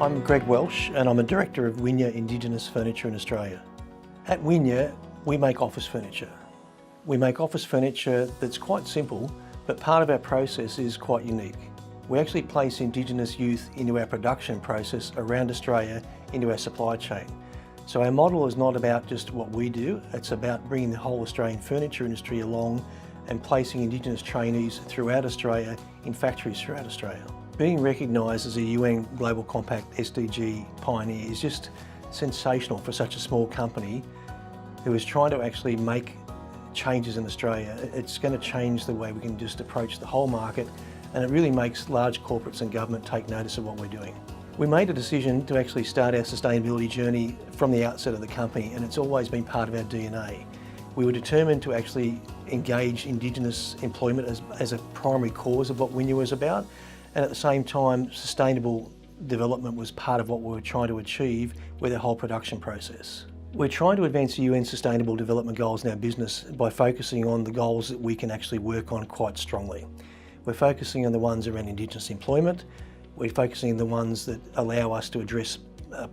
I'm Greg Welsh and I'm a Director of Winya Indigenous Furniture in Australia. At Winya, we make office furniture. We make office furniture that's quite simple, but part of our process is quite unique. We actually place Indigenous youth into our production process around Australia into our supply chain. So our model is not about just what we do, it's about bringing the whole Australian furniture industry along and placing Indigenous trainees throughout Australia in factories throughout Australia. Being recognised as a UN Global Compact SDG Pioneer is just sensational for such a small company who is trying to actually make changes in Australia. It's going to change the way we can just approach the whole market, and it really makes large corporates and government take notice of what we're doing. We made a decision to actually start our sustainability journey from the outset of the company, and it's always been part of our DNA. We were determined to actually engage Indigenous employment as a primary cause of what Winya was about, and at the same time sustainable development was part of what we were trying to achieve with our whole production process. We're trying to advance the UN Sustainable Development Goals in our business by focusing on the goals that we can actually work on quite strongly. We're focusing on the ones around Indigenous employment. We're focusing on the ones that allow us to address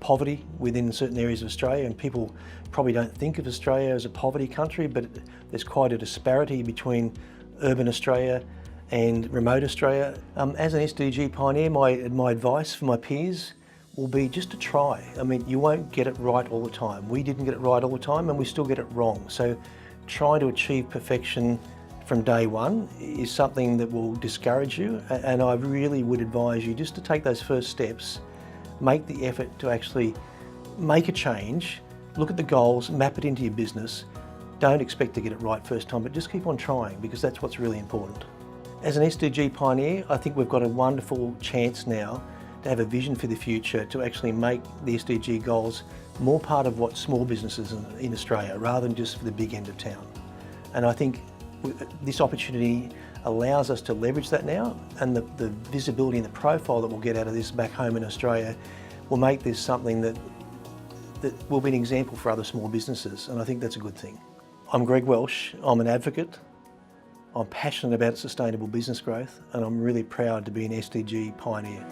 poverty within certain areas of Australia, and people probably don't think of Australia as a poverty country, but there's quite a disparity between urban Australia and remote Australia. As an SDG Pioneer, my advice for my peers will be just to try. I mean, you won't get it right all the time. We didn't get it right all the time, and we still get it wrong. So trying to achieve perfection from day one is something that will discourage you, and I really would advise you just to take those first steps, make the effort to actually make a change, look at the goals, map it into your business. Don't expect to get it right first time, but just keep on trying, because that's what's really important. As an SDG Pioneer, I think we've got a wonderful chance now to have a vision for the future, to actually make the SDG goals more part of what small businesses in Australia, rather than just for the big end of town. And I think this opportunity allows us to leverage that now, and the visibility and the profile that we'll get out of this back home in Australia will make this something that will be an example for other small businesses, and I think that's a good thing. I'm Greg Welsh, I'm an advocate. I'm passionate about sustainable business growth, and I'm really proud to be an SDG Pioneer.